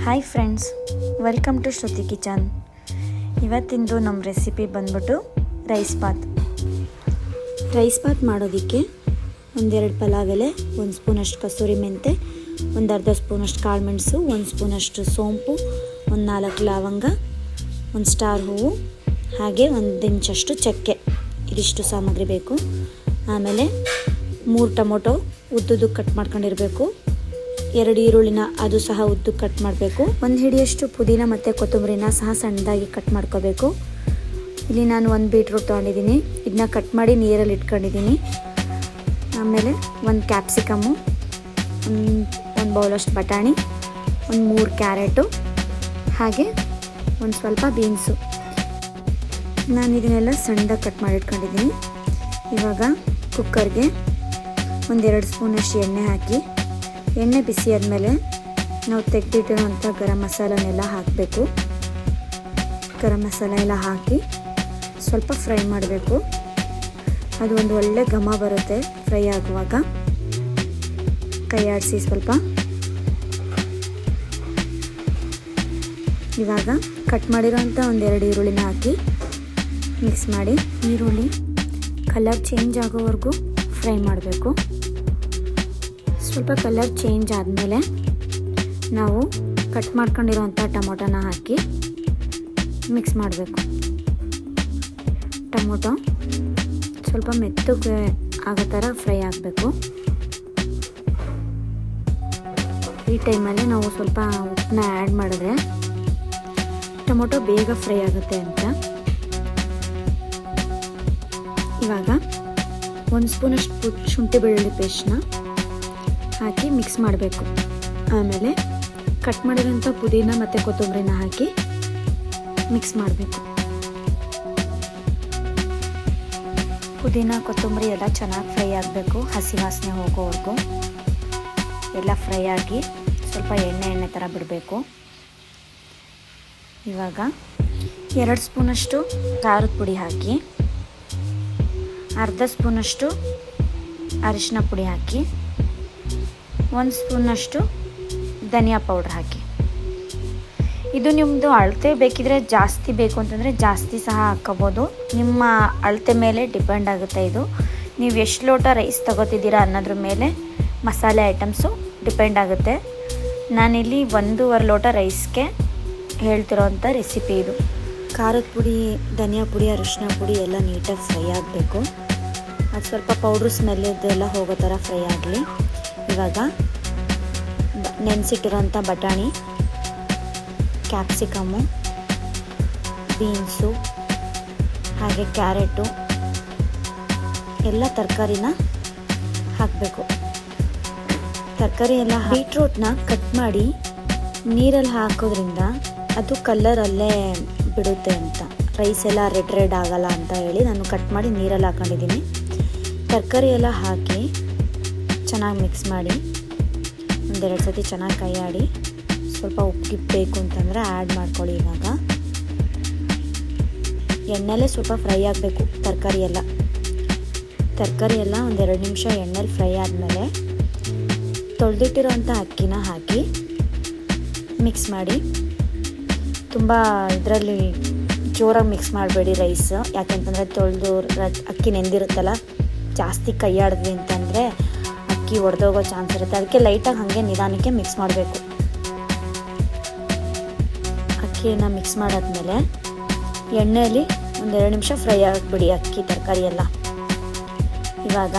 Hi friends, welcome to Shruti kitchen. ಇವತ್ತಿಂದು ನಮ್ಮ recipe ಬಂದ್ಬಿಟ್ಟು ರೈಸ್ ಬಾತ್ ಮಾಡೋದಕ್ಕೆ ಒಂದೆರಡು ಪಲಾವ್ ಎಲೆ, 1 ಸ್ಪೂನಷ್ಟು ಕಸೂರಿ ಮೆಂತೆ, ಒಂದು ಅರ್ಧ ಸ್ಪೂನಷ್ಟು ಕಾಳು ಮೆಣಸು, 1 ಸ್ಪೂನಷ್ಟು ಸೋಂಪು, ಒಂದು 4 ಲವಂಗ, ಒಂದು ಸ್ಟಾರ್ ಹೂವು, ಹಾಗೆ 1 ಇಂಚಷ್ಟು ಚಕ್ಕೆ. ಇದಿಷ್ಟು ಸಾಮಗ್ರಿ ಬೇಕು. ಆಮೇಲೆ 3 ಟೊಮೊಟೊ ಉದ್ದುದ್ದಕ್ಕೆ ಕಟ್ ಮಾಡ್ಕೊಂಡಿರಬೇಕು. 2 ಈರುಳ್ಳಿನ ಅದು ಸಹ ಉದ್ದಕ್ಕೆ ಕಟ್ ಮಾಡಬೇಕು. 1 ಹಿಡಿಯಷ್ಟು ಪುದೀನ ಮತ್ತು ಕೊತ್ತಂಬರಿನ ಸಹ ಸಣ್ಣದಾಗಿ ಕಟ್ ಮಾಡ್ಕೋಬೇಕು. ಇಲ್ಲಿ ನಾನು 1 ಬೀಟ್ರೂಟ್ ತೊಗೊಂಡಿದ್ದೀನಿ, ಇದನ್ನ ಕಟ್ ಮಾಡಿ ನೀರಲ್ಲಿ ಇಟ್ಕೊಂಡಿದ್ದೀನಿ. ಆಮೇಲೆ 1 ಕ್ಯಾಪ್ಸಿಕಮ್ಮು, ಒಂದು ಬೌಲಷ್ಟು ಬಟಾಣಿ, 3 ಕ್ಯಾರೆಟು, ಹಾಗೆ ಒಂದು ಸ್ವಲ್ಪ ಬೀನ್ಸು. ನಾನು ಇದನ್ನೆಲ್ಲ ಸಣ್ಣದಾಗಿ ಕಟ್ ಮಾಡಿ ಇಟ್ಕೊಂಡಿದ್ದೀನಿ. ಇವಾಗ ಕುಕ್ಕರ್ಗೆ 1-2 ಸ್ಪೂನಷ್ಟು ಎಣ್ಣೆ ಹಾಕಿ, ಎಣ್ಣೆ ಬಿಸಿ ಆದಮೇಲೆ ನಾವು ತೆಗೆದಿಟ್ಟಿರುವಂಥ ಗರಂ ಮಸಾಲನೆಲ್ಲ ಹಾಕಬೇಕು. ಗರಂ ಮಸಾಲ ಎಲ್ಲ ಹಾಕಿ ಸ್ವಲ್ಪ ಫ್ರೈ ಮಾಡಬೇಕು. ಅದು ಒಂದು ಒಳ್ಳೆ ಘಮ ಬರುತ್ತೆ ಫ್ರೈ ಆಗುವಾಗ. ಕೈ ಆಡಿಸಿ ಸ್ವಲ್ಪ. ಇವಾಗ ಕಟ್ ಮಾಡಿರೋಂಥ 1-2 ಈರುಳ್ಳಿನ ಹಾಕಿ ಮಿಕ್ಸ್ ಮಾಡಿ, ಈರುಳ್ಳಿ ಕಲರ್ ಚೇಂಜ್ ಆಗೋವರೆಗೂ ಫ್ರೈ ಮಾಡಬೇಕು. ಸ್ವಲ್ಪ ಕಲರ್ ಚೇಂಜ್ ಆದಮೇಲೆ ನಾವು ಕಟ್ ಮಾಡ್ಕೊಂಡಿರೋಂಥ ಟೊಮೊಟೊನ ಹಾಕಿ ಮಿಕ್ಸ್ ಮಾಡಬೇಕು. ಟೊಮೊಟೊ ಸ್ವಲ್ಪ ಮೆತ್ತಗೆ ಆಗೋ ಥರ ಫ್ರೈ ಆಗಬೇಕು. ಈ ಟೈಮಲ್ಲಿ ನಾವು ಸ್ವಲ್ಪ ಉಪ್ಪನ್ನ ಆ್ಯಡ್ ಮಾಡಿದ್ರೆ ಟೊಮೊಟೊ ಬೇಗ ಫ್ರೈ ಆಗುತ್ತೆ ಅಂತ. ಇವಾಗ 1 ಸ್ಪೂನಷ್ಟು ಶುಂಠಿ ಬೆಳ್ಳುಳ್ಳಿ ಪೇಸ್ಟ್ನ ಹಾಕಿ ಮಿಕ್ಸ್ ಮಾಡಬೇಕು. ಆಮೇಲೆ ಕಟ್ ಮಾಡಿರೋಂಥ ಪುದೀನ ಮತ್ತು ಕೊತ್ತಂಬರಿನ ಹಾಕಿ ಮಿಕ್ಸ್ ಮಾಡಬೇಕು. ಪುದೀನ ಕೊತ್ತಂಬರಿ ಎಲ್ಲ ಚೆನ್ನಾಗಿ ಫ್ರೈ ಆಗಬೇಕು. ಹಸಿ ವಾಸನೆ ಹೋಗೋವರೆಗೂ ಎಲ್ಲ ಫ್ರೈ ಆಗಿ ಸ್ವಲ್ಪ ಎಣ್ಣೆ ಥರ ಬಿಡಬೇಕು. ಇವಾಗ 2 ಸ್ಪೂನಷ್ಟು ಖಾರದ ಪುಡಿ ಹಾಕಿ, ಅರ್ಧ ಸ್ಪೂನಷ್ಟು ಅರಿಶಿನ ಪುಡಿ ಹಾಕಿ, 1 ಸ್ಪೂನಷ್ಟು ಧನಿಯಾ ಪೌಡ್ರ್ ಹಾಕಿ. ಇದು ನಿಮ್ಮದು ಅಳತೆ ಬೇಕಿದ್ರೆ ಜಾಸ್ತಿ ಬೇಕು ಅಂತಂದರೆ ಜಾಸ್ತಿ ಸಹ ಹಾಕ್ಕೋಬೋದು. ನಿಮ್ಮ ಅಳತೆ ಮೇಲೆ ಡಿಪೆಂಡ್ ಆಗುತ್ತೆ. ಇದು ನೀವು ಎಷ್ಟು ಲೋಟ ರೈಸ್ ತಗೋತಿದ್ದೀರಾ ಅನ್ನೋದ್ರ ಮೇಲೆ ಮಸಾಲೆ ಐಟಮ್ಸು ಡಿಪೆಂಡ್ ಆಗುತ್ತೆ. ನಾನಿಲ್ಲಿ 1.5 ಲೋಟ ರೈಸ್ಗೆ ಹೇಳ್ತಿರೋವಂಥ ರೆಸಿಪಿ ಇದು. ಖಾರದ ಪುಡಿ, ಧನಿಯಾ ಪುಡಿ, ಅರಿಶಿನ ಪುಡಿ ಎಲ್ಲ ನೀಟಾಗಿ ಫ್ರೈ ಆಗಬೇಕು. ಅದು ಸ್ವಲ್ಪ ಪೌಡ್ರ್ ಸ್ಮೆಲ್ ಇದೆಲ್ಲ ಹೋಗೋ ಥರ ಫ್ರೈ ಆಗಲಿ. ಇವಾಗ ನೆನೆಸಿಟ್ಟಿರೋಂಥ ಬಟಾಣಿ, ಕ್ಯಾಪ್ಸಿಕಮ್ಮು, ಬೀನ್ಸು, ಹಾಗೆ ಕ್ಯಾರೆಟು ಎಲ್ಲ ತರಕಾರಿನ ಹಾಕಬೇಕು. ತರಕಾರಿ ಎಲ್ಲ ಬೀಟ್ರೂಟ್ನ ಕಟ್ ಮಾಡಿ ನೀರಲ್ಲಿ ಹಾಕೋದ್ರಿಂದ ಅದು ಕಲರ್ ಅಲ್ಲೇ ಬಿಡುತ್ತೆ ಅಂತ, ರೈಸ್ ಎಲ್ಲ ರೆಡ್ ಆಗಲ್ಲ ಅಂತ ಹೇಳಿ ನಾನು ಕಟ್ ಮಾಡಿ ನೀರಲ್ಲಿ ಹಾಕೊಂಡಿದ್ದೀನಿ. ತರಕಾರಿ ಎಲ್ಲ ಹಾಕಿ ಚೆನ್ನಾಗಿ ಮಿಕ್ಸ್ ಮಾಡಿ 1-2 ಸತಿ ಚೆನ್ನಾಗಿ ಕೈ ಆಡಿ, ಸ್ವಲ್ಪ ಉಪ್ಪು ಬೇಕು ಅಂತಂದರೆ ಆ್ಯಡ್ ಮಾಡ್ಕೊಳ್ಳಿ. ಇವಾಗ ಎಣ್ಣೆಲೇ ಸ್ವಲ್ಪ ಫ್ರೈ ಆಗಬೇಕು ತರಕಾರಿ ಎಲ್ಲ 1-2 ನಿಮಿಷ ಎಣ್ಣೆಲಿ ಫ್ರೈ ಆದಮೇಲೆ ತೊಳೆದಿಟ್ಟಿರೋಂಥ ಅಕ್ಕಿನ ಹಾಕಿ ಮಿಕ್ಸ್ ಮಾಡಿ. ತುಂಬ ಇದರಲ್ಲಿ ಜೋರಾಗಿ ಮಿಕ್ಸ್ ಮಾಡಬೇಡಿ ರೈಸ್, ಯಾಕೆಂತಂದರೆ ತೊಳೆದು ಅಕ್ಕಿ ನೆಂದಿರುತ್ತಲ್ಲ, ಜಾಸ್ತಿ ಕೈ ಆಡಿದ್ವಿ ಅಂತಂದರೆ ಅಕ್ಕಿ ಒಡೆದೋಗೋ ಚಾನ್ಸ್ ಇರುತ್ತೆ. ಅದಕ್ಕೆ ಲೈಟಾಗಿ ಹಾಗೆ ನಿಧಾನಕ್ಕೆ ಮಿಕ್ಸ್ ಮಾಡಬೇಕು. ಅಕ್ಕಿನ ಮಿಕ್ಸ್ ಮಾಡಾದ್ಮೇಲೆ ಎಣ್ಣೆಯಲ್ಲಿ 1-2 ನಿಮಿಷ ಫ್ರೈ ಆಗಿಬಿಡಿ ಅಕ್ಕಿ ತರಕಾರಿ ಎಲ್ಲ. ಇವಾಗ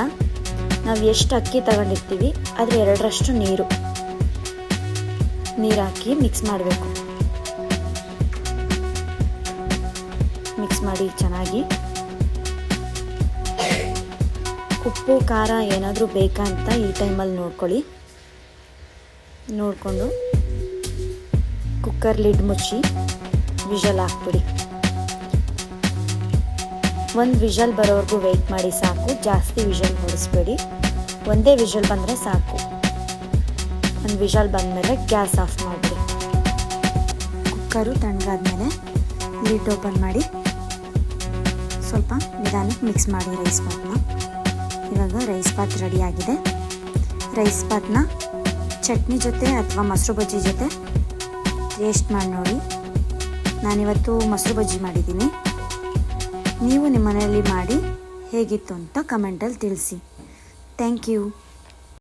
ನಾವು ಎಷ್ಟು ಅಕ್ಕಿ ತಗೊಂಡಿರ್ತೀವಿ ಅದ್ರ 2ರಷ್ಟು ನೀರು ಹಾಕಿ ಮಿಕ್ಸ್ ಮಾಡಬೇಕು. ಮಿಕ್ಸ್ ಮಾಡಿ ಚೆನ್ನಾಗಿ. ಉಪ್ಪು ಖಾರ ಏನಾದರೂ ಬೇಕಾ ಅಂತ ಈ ಟೈಮಲ್ಲಿ ನೋಡಿಕೊಂಡು ಕುಕ್ಕರ್ ಲಿಡ್ ಮುಚ್ಚಿ ವಿಷಲ್ ಹಾಕ್ಬಿಡಿ. 1 ವಿಷಲ್ ಬರೋವರೆಗೂ ವೆಯ್ಟ್ ಮಾಡಿ ಸಾಕು. ಜಾಸ್ತಿ ವಿಷಲ್ ಹೊಡಿಸ್ಬೇಡಿ, 1 ವಿಷಲ್ ಬಂದರೆ ಸಾಕು. 1 ವಿಷಲ್ ಬಂದಮೇಲೆ ಗ್ಯಾಸ್ ಆಫ್ ಮಾಡಿಬಿಡಿ. ಕುಕ್ಕರು ತಣ್ಣಗಾದ್ಮೇಲೆ ಲಿಡ್ ಓಪನ್ ಮಾಡಿ ಸ್ವಲ್ಪ ನಿಧಾನಕ್ಕೆ ಮಿಕ್ಸ್ ಮಾಡಿ ರೈಸ್ ಬಾತ್ನ. ಇವಾಗ ರೈಸ್ ಬಾತ್ ರೆಡಿಯಾಗಿದೆ. ರೈಸ್ ಬಾತ್ನ ಚಟ್ನಿ ಜೊತೆ ಅಥವಾ ಮೊಸರು ಬಜ್ಜಿ ಜೊತೆ ಟೇಸ್ಟ್ ಮಾಡಿ ನೋಡಿ. ನಾನಿವತ್ತು ಮೊಸರು ಬಜ್ಜಿ ಮಾಡಿದ್ದೀನಿ. ನೀವು ನಿಮ್ಮ ಮನೆಯಲ್ಲಿ ಮಾಡಿ ಹೇಗಿತ್ತು ಅಂತ ಕಮೆಂಟಲ್ಲಿ ತಿಳಿಸಿ. Thank you.